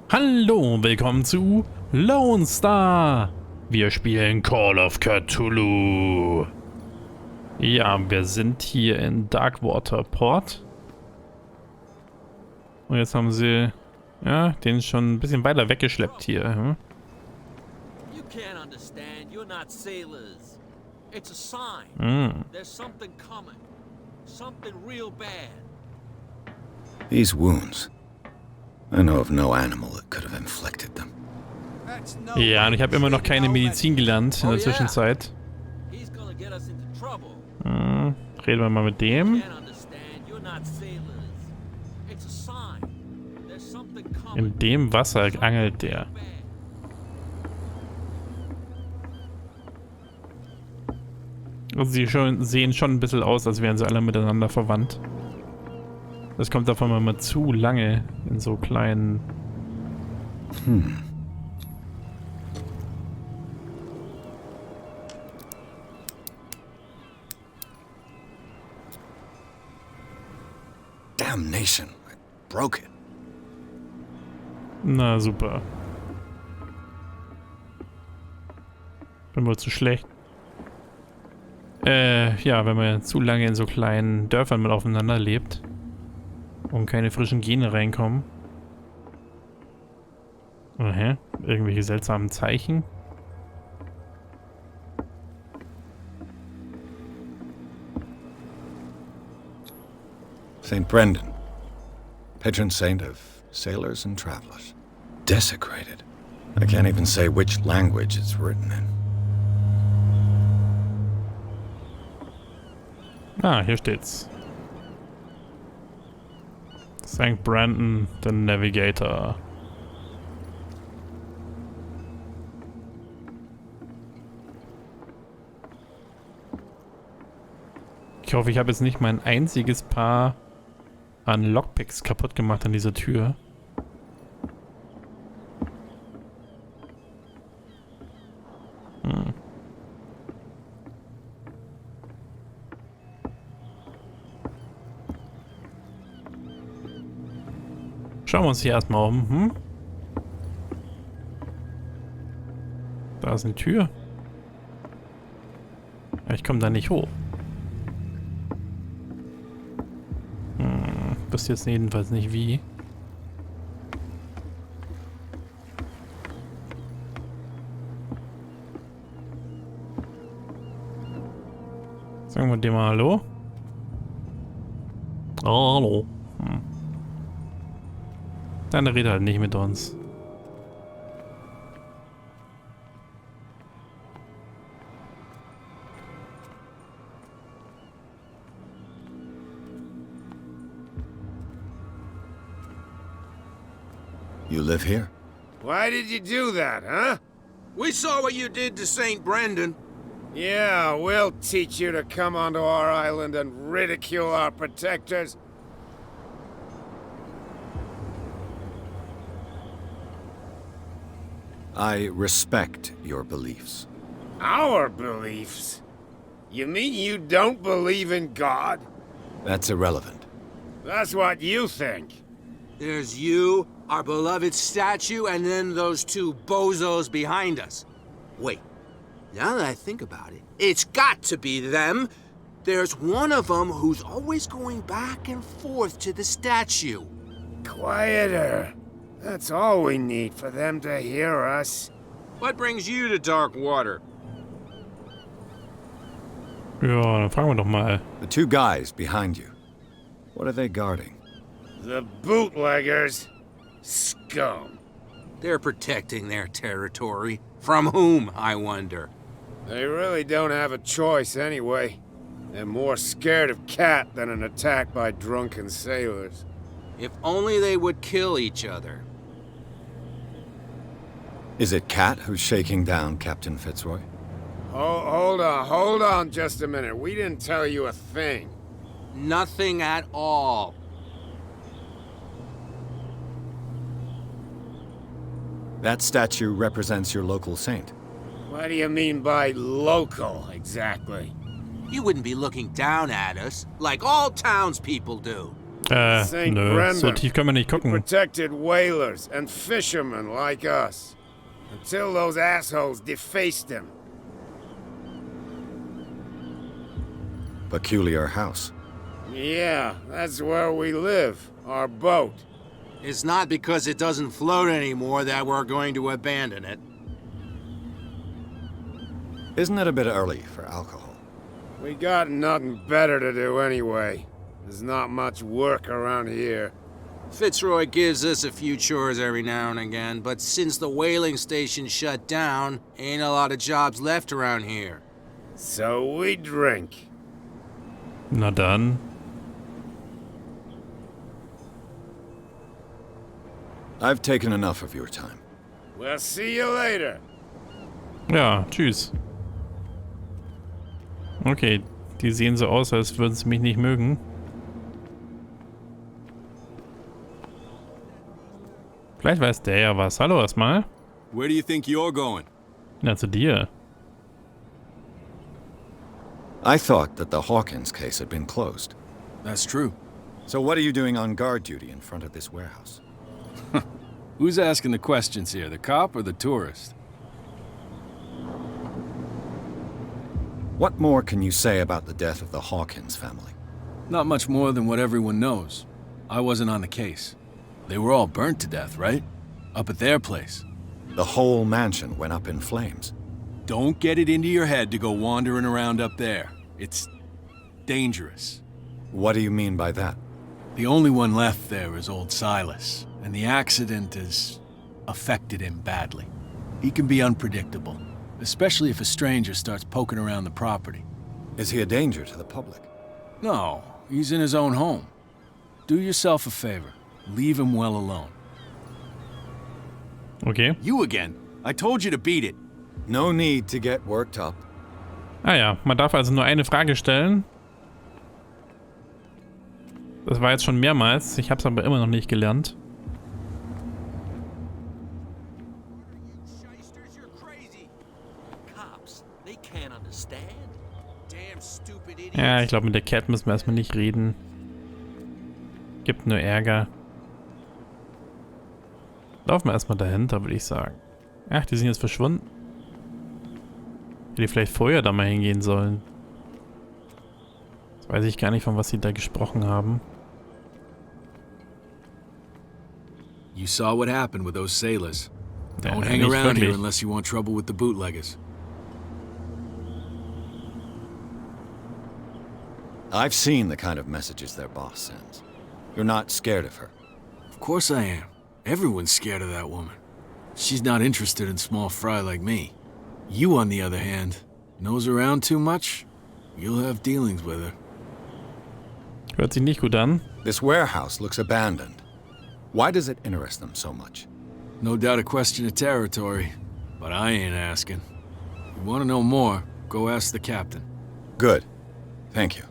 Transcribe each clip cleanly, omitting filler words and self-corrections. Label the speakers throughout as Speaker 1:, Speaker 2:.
Speaker 1: Hallo, willkommen zu Lonestar. Wir spielen Call of Cthulhu. Ja, wir sind hier in Darkwater Port. Und jetzt haben sie, ja, den schon ein bisschen weiter weggeschleppt hier.
Speaker 2: You can't understand. You're not sailors. It's a sign. There's something coming. Something real bad.
Speaker 3: These wounds. I know of no animal that could have inflicted them.
Speaker 1: Ja, und ich habe immer noch keine Medizin gelernt in der Zwischenzeit.
Speaker 2: He's gonna get us into trouble.
Speaker 1: Reden wir mal mit dem.
Speaker 2: Can't understand. You're not sailors. It's a sign. There's something coming.
Speaker 1: In dem Wasser angelt der. Also sie sehen schon ein bisschen aus, als wären sie alle miteinander verwandt. Das kommt davon immer zu lange in so kleinen...
Speaker 3: Damnation, I broke it.
Speaker 1: Na super. Bin wohl zu schlecht. Ja, wenn man zu lange in so kleinen Dörfern mit aufeinander lebt und keine frischen Gene reinkommen. Aha, irgendwelche seltsamen Zeichen.
Speaker 3: St. Brendan, patron saint of sailors and travelers. Desecrated. I can't even say which language it's written in.
Speaker 1: Ah, hier steht's. St. Brendan, the Navigator. Ich hoffe, ich habe jetzt nicht mein einziges Paar an Lockpicks kaputt gemacht an dieser Tür. Schauen wir uns hier erstmal um. Da ist eine Tür. Ja, ich komme da nicht hoch. Wüsste jetzt jedenfalls nicht wie. Sagen wir dem mal Hallo. Hallo. Dann redet halt nicht mit uns.
Speaker 3: You live here?
Speaker 4: Why did you do that, huh?
Speaker 5: We saw what you did to St. Brendan.
Speaker 4: Yeah, we'll teach you to come onto our island and ridicule our protectors.
Speaker 3: I respect your beliefs.
Speaker 4: Our beliefs? You mean you don't believe in God?
Speaker 3: That's irrelevant.
Speaker 4: That's what you think.
Speaker 5: There's you, our beloved statue, and then those two bozos behind us. Wait, now that I think about it, it's got to be them. There's one of them who's always going back and forth to the statue.
Speaker 4: Quieter. That's all we need for them to hear us.
Speaker 5: What brings you to Darkwater?
Speaker 1: Ja, dann fragen wir doch mal.
Speaker 3: The two guys behind you. What are they guarding?
Speaker 4: The bootleggers. Scum.
Speaker 5: They're protecting their territory. From whom, I wonder?
Speaker 4: They really don't have a choice anyway. They're more scared of Cat than an attack by drunken sailors.
Speaker 5: If only they would kill each other.
Speaker 3: Is it Cat who's shaking down Captain Fitzroy?
Speaker 4: Hold on just a minute. We didn't tell you a thing.
Speaker 5: Nothing at all.
Speaker 3: That statue represents your local saint.
Speaker 4: What do you mean by local, exactly?
Speaker 5: You wouldn't be looking down at us, like all townspeople do.
Speaker 4: St.
Speaker 1: Nö,
Speaker 4: Brendan.
Speaker 1: so tief können wir nicht
Speaker 4: He
Speaker 1: gucken.
Speaker 4: protected whalers and fishermen like us. Until those assholes defaced him.
Speaker 3: Peculiar house.
Speaker 4: Yeah, that's where we live. Our boat.
Speaker 5: It's not because it doesn't float anymore that we're going to abandon it.
Speaker 3: Isn't it a bit early for alcohol?
Speaker 4: We got nothing better to do anyway. There's not much work around here.
Speaker 5: Fitzroy gives us a few chores every now and again, but since the whaling station shut down, ain't a lot of jobs left around here.
Speaker 4: So we drink.
Speaker 1: Na dann.
Speaker 3: I've taken enough of your time.
Speaker 4: We'll see you later.
Speaker 1: Ja, tschüss. Okay, die sehen so aus, als würden sie mich nicht mögen. Vielleicht weiß der ja was. Hallo erstmal.
Speaker 6: Where do you think you're going?
Speaker 1: Na, zu dir.
Speaker 3: I thought that the Hawkins case had been closed.
Speaker 6: That's true.
Speaker 3: So what are you doing on guard duty in front of this warehouse?
Speaker 6: Who's asking the questions here, the cop or the tourist?
Speaker 3: What more can you say about the death of the Hawkins family?
Speaker 6: Not much more than what everyone knows. I wasn't on the case. They were all burnt to death, right? Up at their place.
Speaker 3: The whole mansion went up in flames.
Speaker 6: Don't get it into your head to go wandering around up there. It's dangerous.
Speaker 3: What do you mean by that?
Speaker 6: The only one left there is old Silas, and the accident has affected him badly. He can be unpredictable, especially if a stranger starts poking around the property.
Speaker 3: Is he a danger to the public?
Speaker 6: No, he's in his own home. Do yourself a favor. Leave him well alone.
Speaker 1: Okay.
Speaker 6: You again. I told you to beat it.
Speaker 3: No need to get worked up.
Speaker 1: Ah ja, man darf also nur eine Frage stellen. Das war jetzt schon mehrmals. Ich habe es aber immer noch nicht gelernt.
Speaker 2: Cops, they can't understand.
Speaker 5: Damn stupid idiot.
Speaker 1: Ja, ich glaube, mit der Cat müssen wir erstmal nicht reden. Gibt nur Ärger. Laufen wir erstmal dahinter, würde ich sagen. Ach, die sind jetzt verschwunden. Hätte ich vielleicht vorher da mal hingehen sollen. Jetzt weiß ich gar nicht, von was sie da gesprochen haben.
Speaker 6: You saw what happened with those sailors.
Speaker 1: Ja,
Speaker 6: Don't hang
Speaker 1: nicht
Speaker 6: around here
Speaker 1: wirklich.
Speaker 6: unless you want trouble with the bootleggers.
Speaker 3: I've seen the kind of messages their boss sends. You're not scared of her.
Speaker 6: Of course I am. Everyone's scared of that woman. She's not interested in small fry like me. You, on the other hand, nose around too much, you'll have dealings with her.
Speaker 1: Hört sich nicht gut an.
Speaker 3: This warehouse looks abandoned. Why does it interest them so much?
Speaker 6: No doubt a question of territory, but I ain't asking. You want to know more, go ask the captain.
Speaker 3: Good. Thank you.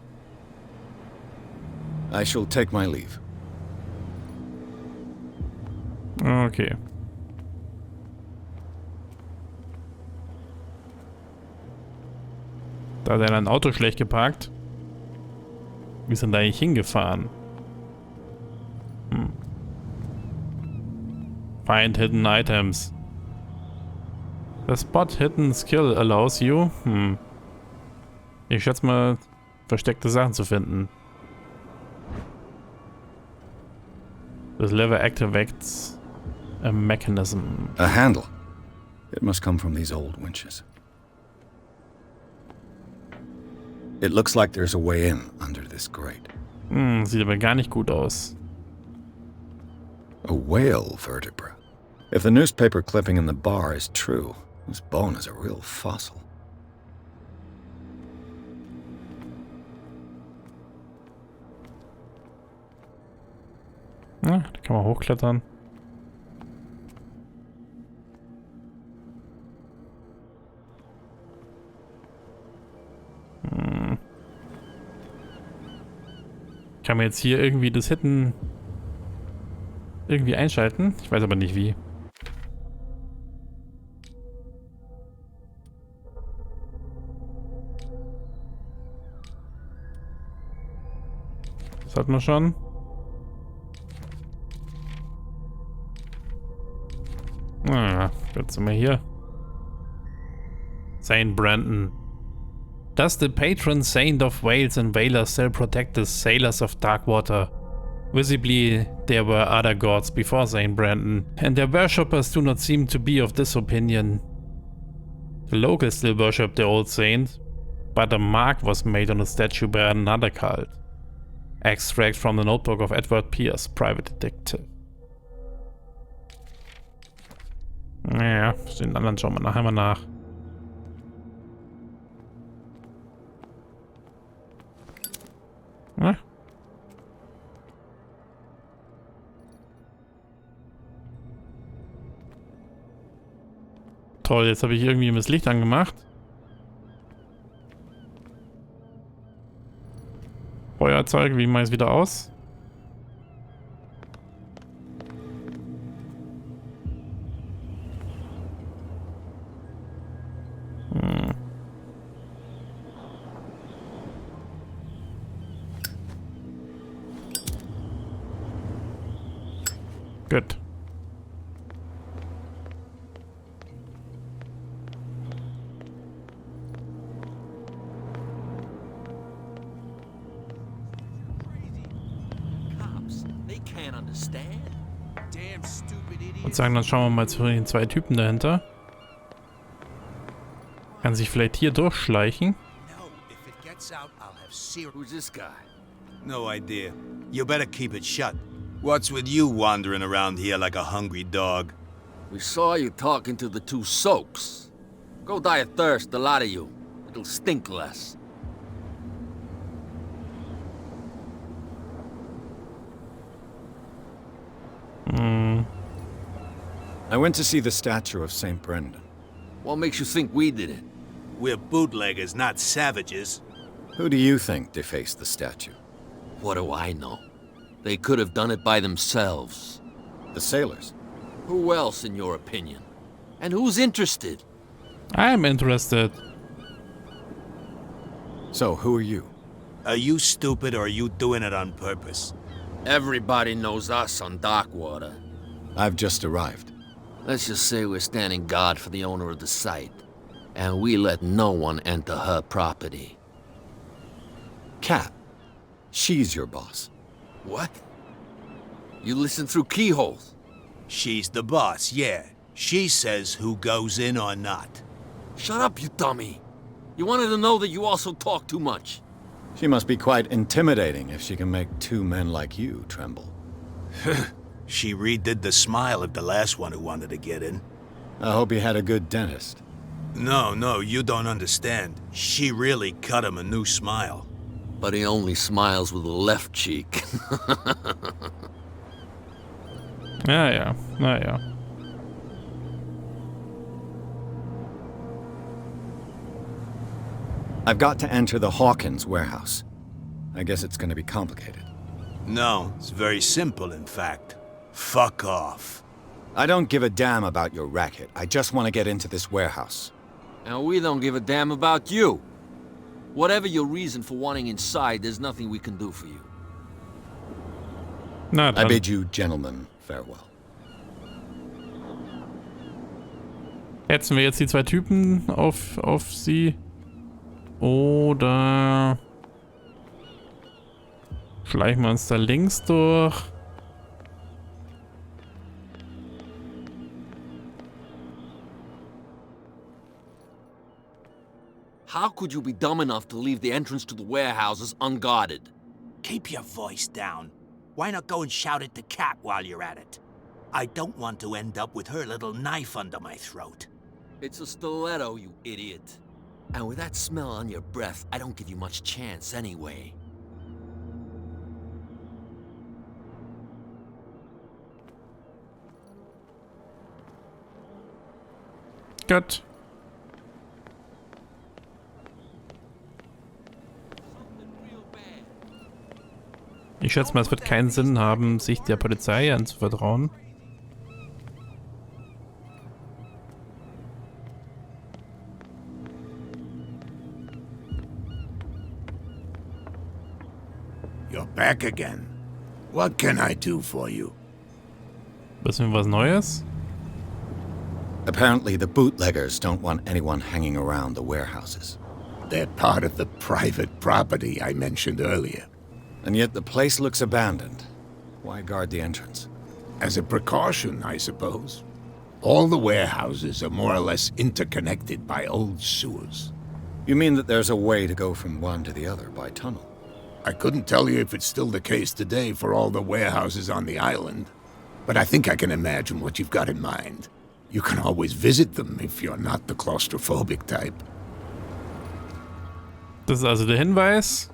Speaker 3: I shall take my leave.
Speaker 1: Okay. Da hat er ein Auto schlecht geparkt. Wie ist denn da eigentlich hingefahren? Find hidden items. The spot hidden skill allows you. Ich schätze mal, versteckte Sachen zu finden. Das Lever activates a mechanism.
Speaker 3: A handle. It must come from these old winches. It looks like there's a way in under this grate.
Speaker 1: Sieht aber gar nicht gut aus.
Speaker 3: A whale vertebra. If the newspaper clipping in the bar is true, this bone is a real fossil.
Speaker 1: Ja, da kann man hochklettern. Kann man jetzt hier irgendwie das Hidden irgendwie einschalten? Ich weiß aber nicht wie. Das hatten wir schon. Naja, jetzt sind wir hier. Saint Brandon. Does the patron saint of Wales and Whalers still protect the sailors of Darkwater? Visibly, there were other gods before Saint Brandon, and their worshippers do not seem to be of this opinion. The locals still worship the old saint, but a mark was made on the statue by another cult. Extract from the notebook of Edward Pierce, private detective. Naja, den anderen schauen wir nachher mal nach. Ja. Toll, jetzt habe ich irgendwie das Licht angemacht. Feuerzeug, wie mache ich es wieder aus? Gut. Ich würde sagen, dann schauen wir mal zu den zwei Typen dahinter. Kann sich vielleicht hier durchschleichen.
Speaker 2: Who's this guy?
Speaker 7: No idea. You better keep it shut. What's with you wandering around here like a hungry dog?
Speaker 2: We saw you talking to the two soaks. Go die of thirst, the lot of you. It'll stink less.
Speaker 3: I went to see the statue of St. Brendan.
Speaker 2: What makes you think we did it?
Speaker 7: We're bootleggers, not savages.
Speaker 3: Who do you think defaced the statue?
Speaker 2: What do I know? They could have done it by themselves.
Speaker 3: The sailors.
Speaker 2: Who else, in your opinion? And who's interested?
Speaker 1: I'm interested.
Speaker 3: So, who are you?
Speaker 7: Are you stupid or are you doing it on purpose?
Speaker 2: Everybody knows us on Darkwater.
Speaker 3: I've just arrived.
Speaker 2: Let's just say we're standing guard for the owner of the site. And we let no one enter her property.
Speaker 3: Kat. She's your boss.
Speaker 2: What? You listen through keyholes?
Speaker 7: She's the boss, yeah. She says who goes in or not.
Speaker 2: Shut up, you dummy. You wanted to know that you also talk too much.
Speaker 3: She must be quite intimidating if she can make two men like you tremble.
Speaker 7: She redid the smile of the last one who wanted to get in.
Speaker 3: I hope he had a good dentist.
Speaker 7: No, you don't understand. She really cut him a new smile.
Speaker 2: But he only smiles with the left cheek.
Speaker 1: Ja.
Speaker 3: I've got to enter the Hawkins warehouse. I guess it's going to be complicated.
Speaker 7: No, it's very simple, in fact. Fuck off.
Speaker 3: I don't give a damn about your racket. I just want to get into this warehouse.
Speaker 2: And we don't give a damn about you. Whatever your reason for wanting inside, there's nothing we can do for you.
Speaker 1: Na
Speaker 3: I
Speaker 1: dann.
Speaker 3: bid you gentlemen farewell.
Speaker 1: Hetzen wir jetzt die zwei Typen auf sie? Oder schleichen wir uns da links durch?
Speaker 2: How could you be dumb enough to leave the entrance to the warehouses unguarded?
Speaker 7: Keep your voice down. Why not go and shout at the cat while you're at it? I don't want to end up with her little knife under my throat.
Speaker 2: It's a stiletto, you idiot. And with that smell on your breath, I don't give you much chance anyway.
Speaker 1: Gut. Ich schätze mal, es wird keinen Sinn haben, sich der Polizei anzuvertrauen.
Speaker 7: You're back again. What can I do for you?
Speaker 1: Wissen wir was Neues?
Speaker 3: Apparently, the bootleggers don't want anyone hanging around the warehouses.
Speaker 8: They're part of the private property I mentioned earlier.
Speaker 3: And yet the place looks abandoned. Why guard the entrance?
Speaker 8: As a precaution, I suppose. All the warehouses are more or less interconnected by old sewers.
Speaker 3: You mean that there's a way to go from one to the other by tunnel?
Speaker 8: I couldn't tell you if it's still the case today for all the warehouses on the island, but I think I can imagine what you've got in mind. You can always visit them if you're not the claustrophobic type.
Speaker 1: Das ist also der Hinweis.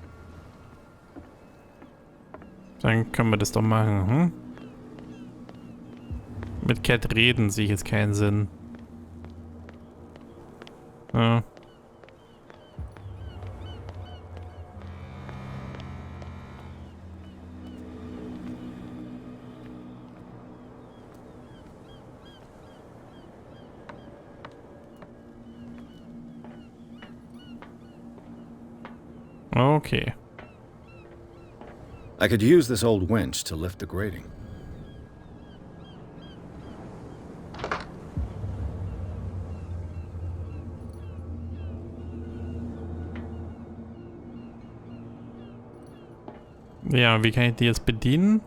Speaker 1: Dann können wir das doch machen, hm? Mit Cat reden sehe ich jetzt keinen Sinn. Ja. Okay.
Speaker 3: I could use this old winch to lift the grating.
Speaker 1: Ja, wie kann ich die jetzt bedienen?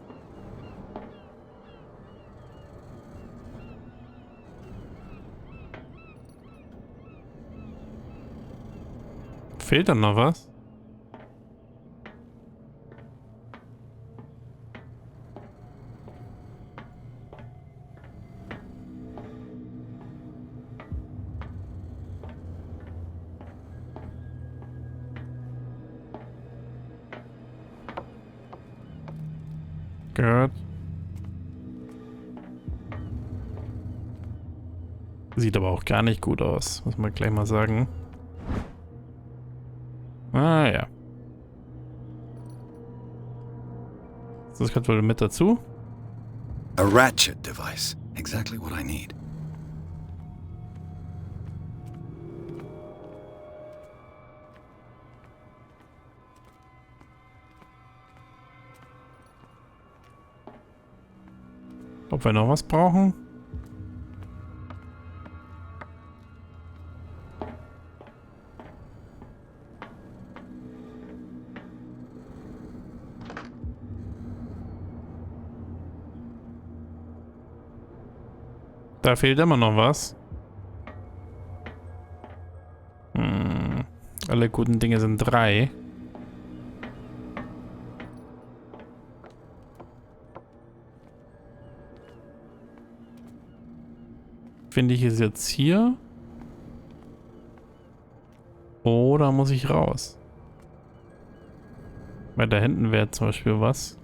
Speaker 1: Fehlt da noch was? Gut. Sieht aber auch gar nicht gut aus, muss man gleich mal sagen. Ah ja. Das gehört wohl mit dazu.
Speaker 3: A ratchet device. Exactly what I need.
Speaker 1: Ob wir noch was brauchen? Da fehlt immer noch was. Alle guten Dinge sind 3. Finde ich es jetzt hier? Oder muss ich raus? Weil da hinten wäre zum Beispiel was.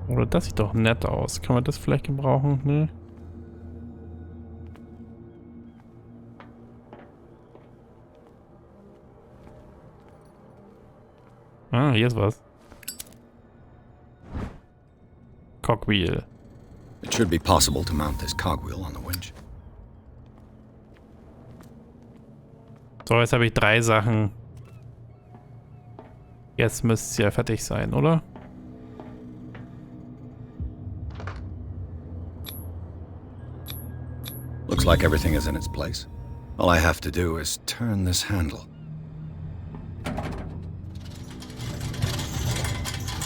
Speaker 1: Oder das sieht doch nett aus. Kann man das vielleicht gebrauchen? Nee. Ah, hier ist was. Cogwheel.
Speaker 3: It should be possible to mount this cogwheel on the winch.
Speaker 1: So, jetzt habe ich 3 Sachen. Jetzt müsste es ja fertig sein, oder?
Speaker 3: Looks like everything is in its place. All I have to do is turn this handle.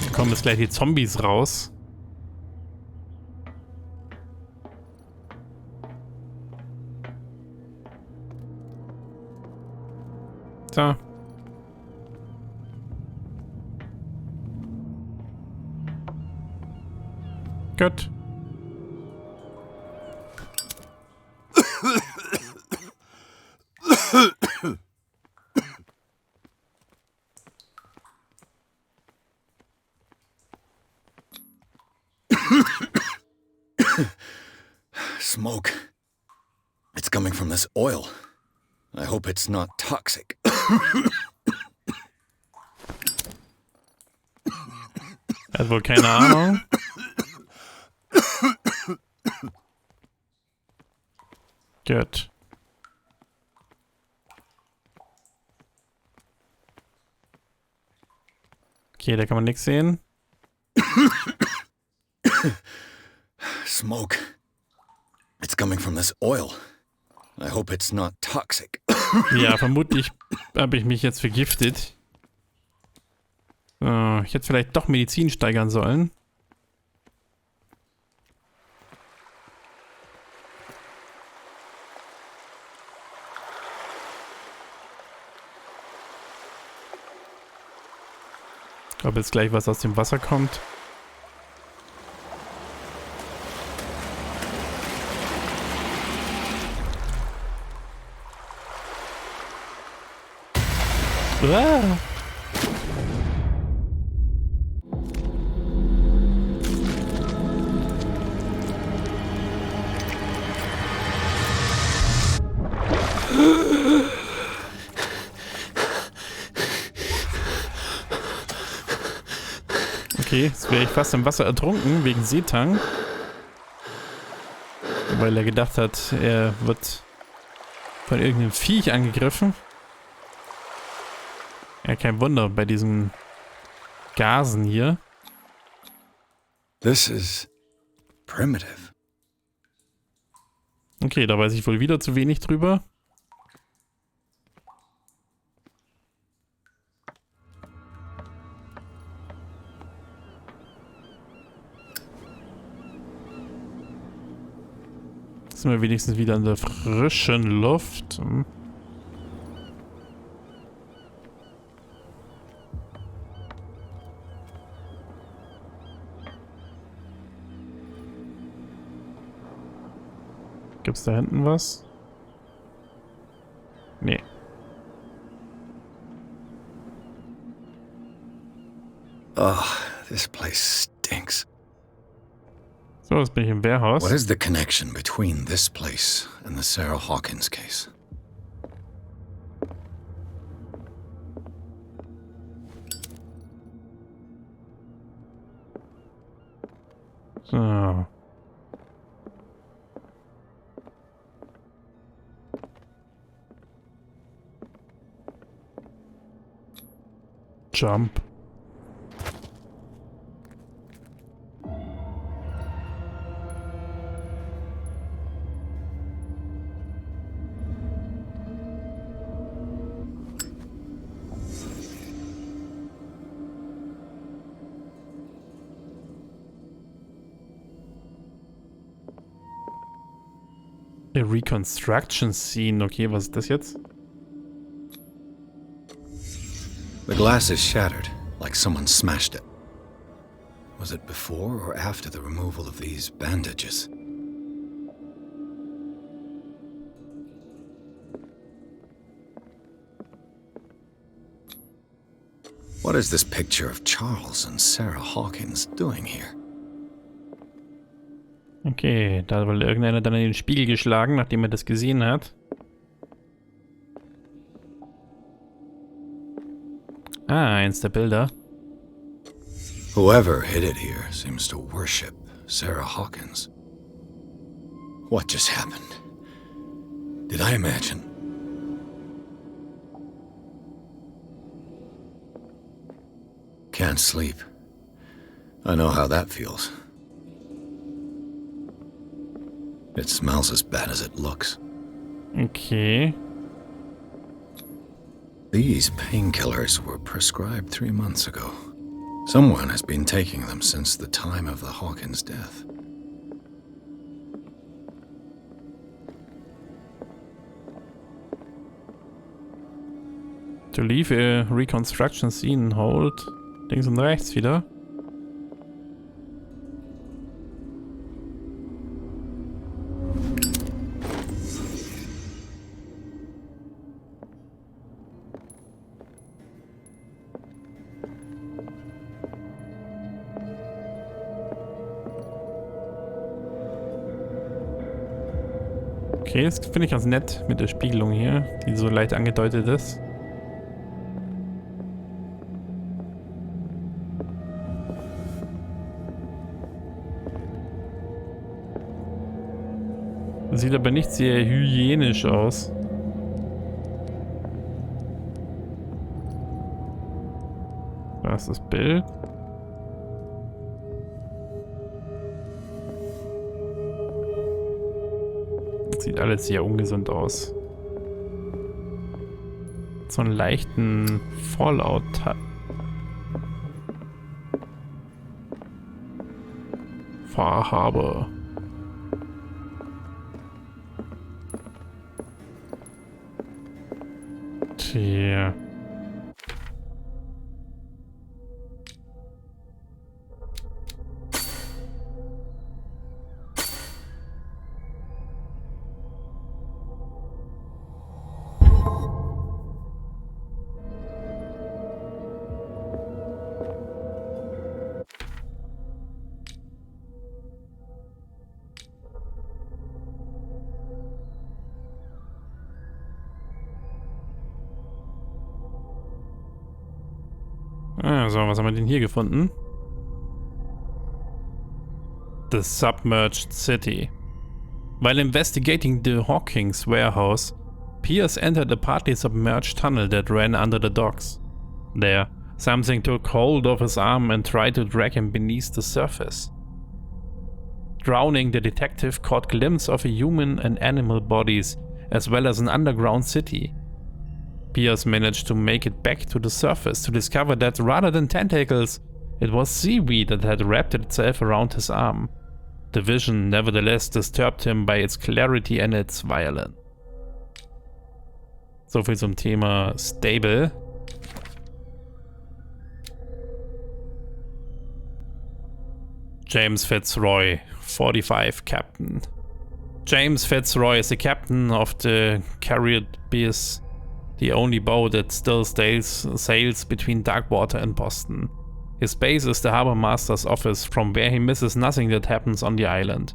Speaker 1: Da kommen jetzt gleich die Zombies raus. So. Gut.
Speaker 3: Smoke. It's coming from this oil. I hope it's not toxic.
Speaker 1: Er hat wohl keine Ahnung. Gut. Okay, da kann man nichts sehen.
Speaker 3: Smoke. It's coming from this oil. I hope it's not toxic.
Speaker 1: Ja, vermutlich habe ich mich jetzt vergiftet. Ich hätte vielleicht doch Medizin steigern sollen. Ob jetzt gleich was aus dem Wasser kommt. Ah. Okay, jetzt wäre ich fast im Wasser ertrunken wegen Seetang. Weil er gedacht hat, er wird von irgendeinem Viech angegriffen. Ja, kein Wunder bei diesen Gasen hier.
Speaker 3: This is primitive.
Speaker 1: Okay, da weiß ich wohl wieder zu wenig drüber. Jetzt sind wir wenigstens wieder in der frischen Luft. Gibt's da hinten was? Nee.
Speaker 3: Oh, this place stinks.
Speaker 1: So, jetzt bin ich im Wehrhaus.
Speaker 3: What is the connection between this place and the Sarah Hawkins case?
Speaker 1: So. Jump. A reconstruction scene. Okay, was ist das jetzt?
Speaker 3: The glass is shattered, like someone smashed it. Was it before or after the removal of these bandages? What is this picture of Charles and Sarah Hawkins doing here?
Speaker 1: Okay, da hat wohl irgendeiner dann in den Spiegel geschlagen, nachdem er das gesehen hat. Ah, eins der Bilder.
Speaker 3: Whoever hid it here seems to worship Sarah Hawkins. What just happened? Did I imagine? Can't sleep. I know how that feels. It smells as bad as it looks.
Speaker 1: Okay.
Speaker 3: These painkillers were prescribed 3 months ago. Someone has been taking them since the time of the Hawkins' death.
Speaker 1: To leave a reconstruction scene, hold. Links und rechts wieder. Okay, das finde ich ganz nett mit der Spiegelung hier, die so leicht angedeutet ist. Sieht aber nicht sehr hygienisch aus. Da ist das Bild. Sieht alles sehr ungesund aus. So einen leichten Fallout hat. Fahrhabe. Tja. So, was haben wir denn hier gefunden? The Submerged City. While investigating the Hawkins warehouse, Pierce entered a partly submerged tunnel that ran under the docks. There, something took hold of his arm and tried to drag him beneath the surface. Drowning, the detective caught glimpse of a human and animal bodies, as well as an underground city. Pierce managed to make it back to the surface to discover that rather than tentacles, it was seaweed that had wrapped itself around his arm. The vision nevertheless disturbed him by its clarity and its violence. So viel zum Thema Stable. James Fitzroy, 45, Captain. James Fitzroy is the captain of the Privatermittler, the only boat that still sails between Darkwater and Boston. His base is the Harbor Master's office, from where he misses nothing that happens on the island.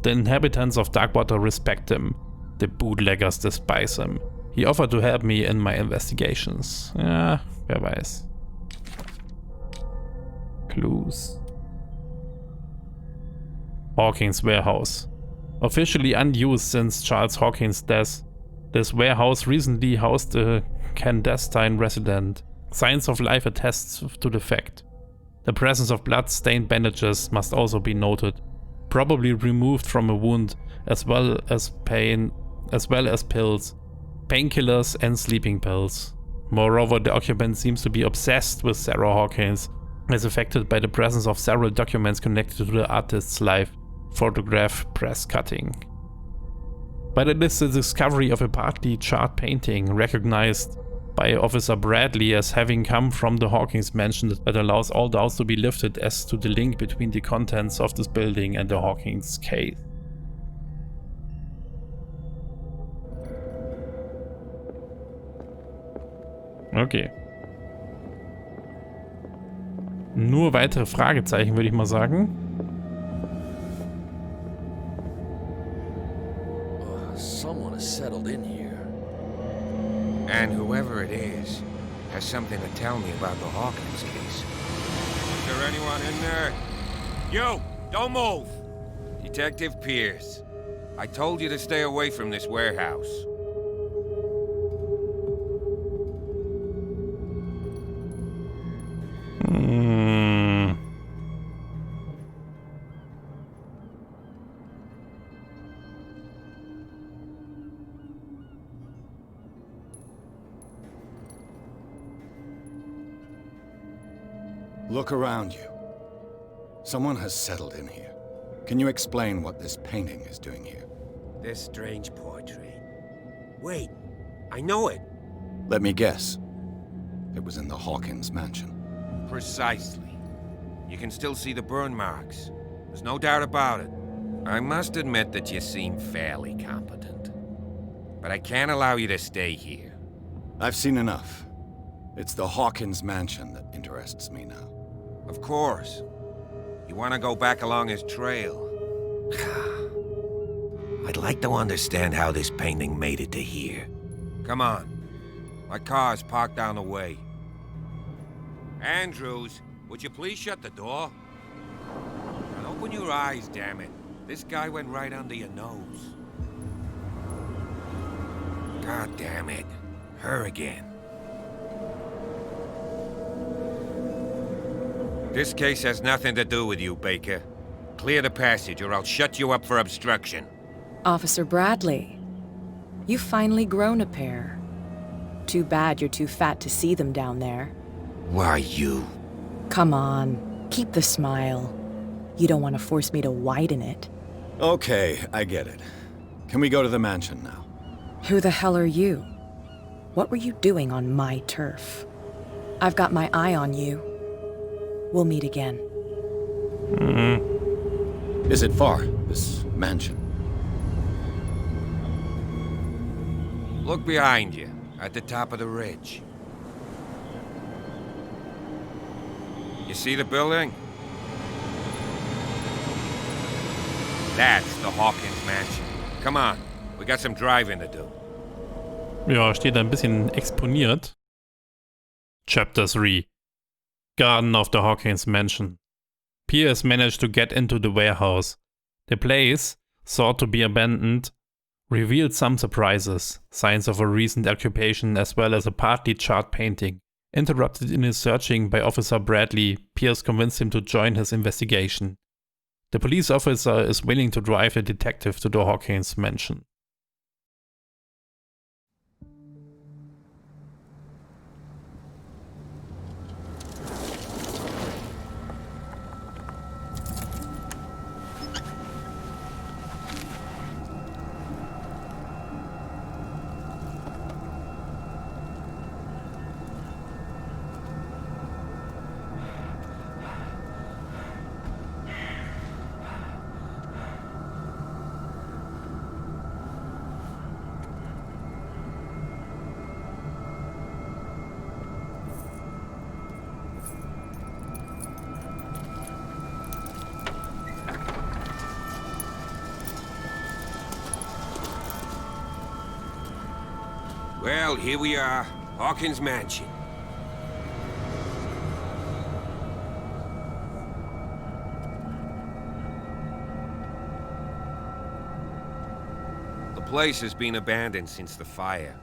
Speaker 1: The inhabitants of Darkwater respect him. The bootleggers despise him. He offered to help me in my investigations. Ja, wer weiß. Clues. Hawkins warehouse. Officially unused since Charles Hawkins' death, this warehouse recently housed a clandestine resident. Signs of life attests to the fact. The presence of blood-stained bandages must also be noted, probably removed from a wound, as well as pills, painkillers and sleeping pills. Moreover, the occupant seems to be obsessed with Sarah Hawkins, as affected by the presence of several documents connected to the artist's life, photograph, press cutting. But it is the discovery of a partly charred painting, recognized by Officer Bradley as having come from the Hawkins mansion, that allows all doubts to be lifted as to the link between the contents of this building and the Hawkins case. Okay. Nur weitere Fragezeichen, würde ich mal sagen.
Speaker 2: Someone has settled in here.
Speaker 9: And whoever it is has something to tell me about the Hawkins case. Is there anyone in there? You! Don't move! Detective Pierce. I told you to stay away from this warehouse.
Speaker 3: Look around you. Someone has settled in here. Can you explain what this painting is doing here?
Speaker 9: This strange portrait. Wait, I know it.
Speaker 3: Let me guess. It was in the Hawkins mansion.
Speaker 9: Precisely. You can still see the burn marks. There's no doubt about it. I must admit that you seem fairly competent. But I can't allow you to stay here.
Speaker 3: I've seen enough. It's the Hawkins mansion that interests me now.
Speaker 9: Of course. You want to go back along his trail. I'd like to understand how this painting made it to here. Come on. My car's parked down the way. Andrews, would you please shut the door? And open your eyes, damn it. This guy went right under your nose. God damn it. Her again. This case has nothing to do with you, Baker. Clear the passage or I'll shut you up for obstruction.
Speaker 10: Officer Bradley, you've finally grown a pair. Too bad you're too fat to see them down there.
Speaker 9: Why, you?
Speaker 10: Come on, keep the smile. You don't want to force me to widen it.
Speaker 3: Okay, I get it. Can we go to the mansion now?
Speaker 10: Who the hell are you? What were you doing on my turf? I've got my eye on you. We'll meet again.
Speaker 3: Is it far, this mansion?
Speaker 9: Look behind you, at the top of the ridge. You see the building? That's the Hawkins mansion. Come on, we got some driving to do.
Speaker 1: Ja, steht ein bisschen exponiert. Chapter 3. Garden of the Hawkins Mansion. Pierce managed to get into the warehouse. The place, thought to be abandoned, revealed some surprises, signs of a recent occupation as well as a partly charred painting. Interrupted in his searching by Officer Bradley, Pierce convinced him to join his investigation. The police officer is willing to drive the detective to the Hawkins mansion.
Speaker 9: Well, here we are, Hawkins Mansion. The place has been abandoned since the fire.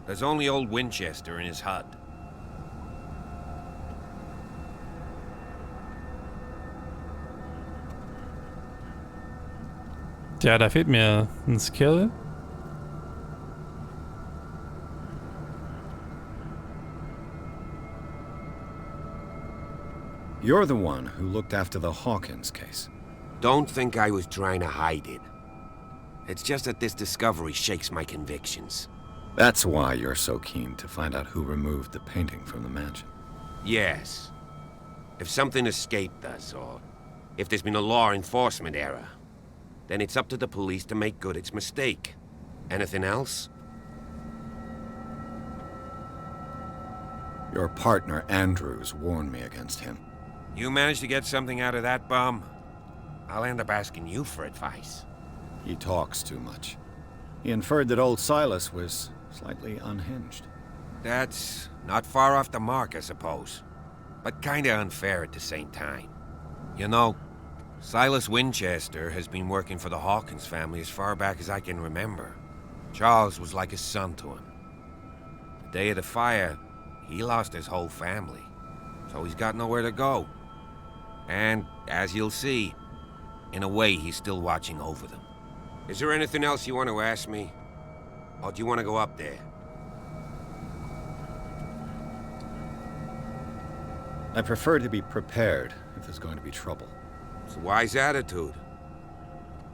Speaker 9: There's only old Winchester in his hut.
Speaker 1: Tja, da fehlt mir ein Skill.
Speaker 3: You're the one who looked after the Hawkins case.
Speaker 9: Don't think I was trying to hide it. It's just that this discovery shakes my convictions.
Speaker 3: That's why you're so keen to find out who removed the painting from the mansion.
Speaker 9: Yes. If something escaped us, or if there's been a law enforcement error, then it's up to the police to make good its mistake. Anything else?
Speaker 3: Your partner, Andrews, warned me against him.
Speaker 9: You managed to get something out of that bum? I'll end up asking you for advice.
Speaker 3: He talks too much. He inferred that old Silas was slightly unhinged.
Speaker 9: That's not far off the mark, I suppose. But kinda unfair at the same time. You know, Silas Winchester has been working for the Hawkins family as far back as I can remember. Charles was like a son to him. The day of the fire, he lost his whole family. So he's got nowhere to go. And, as you'll see, in a way he's still watching over them. Is there anything else you want to ask me? Or do you want to go up there?
Speaker 3: I prefer to be prepared if there's going to be trouble.
Speaker 9: It's a wise attitude.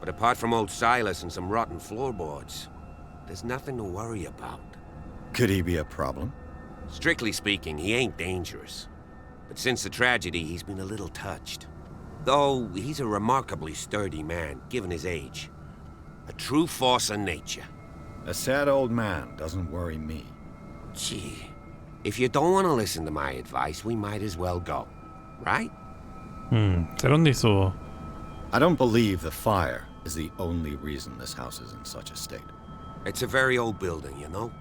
Speaker 9: But apart from old Silas and some rotten floorboards, there's nothing to worry about.
Speaker 3: Could he be a problem?
Speaker 9: Strictly speaking, he ain't dangerous. But since the tragedy, he's been a little touched. Though he's a remarkably sturdy man, given his age. A true force of nature.
Speaker 3: A sad old man doesn't worry me.
Speaker 9: Gee, if you don't want to listen to my advice, we might as well go. Right?
Speaker 1: Sei doch nicht so.
Speaker 3: I don't believe the fire is the only reason this house is in such a state.
Speaker 9: It's a very old building, you know?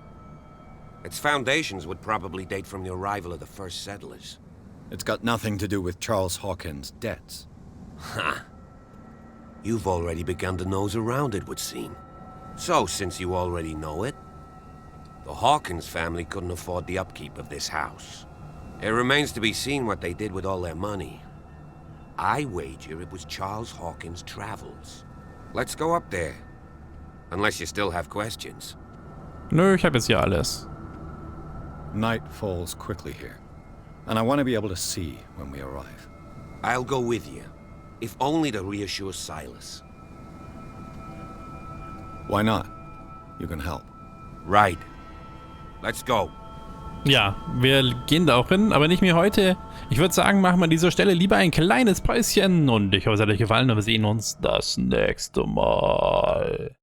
Speaker 9: Its foundations would probably date from the arrival of the first settlers.
Speaker 3: It's got nothing to do with Charles Hawkins' debts.
Speaker 9: Ha! You've already begun to nose around, it would seem. So, since you already know it, the Hawkins family couldn't afford the upkeep of this house. It remains to be seen what they did with all their money. I wager it was Charles Hawkins' travels. Let's go up there Unless you still have questions.
Speaker 1: Nö, ich habe jetzt hier alles.
Speaker 3: Night falls quickly here, and I want to be able to see when we arrive.
Speaker 9: I'll go with you, if only to reassure Silas.
Speaker 3: Why not? You can help.
Speaker 9: Right. Let's go.
Speaker 1: Ja, wir gehen da auch hin, aber nicht mehr heute. Ich würde sagen, machen wir an dieser Stelle lieber ein kleines Päuschen und ich hoffe, es hat euch gefallen und wir sehen uns das nächste Mal.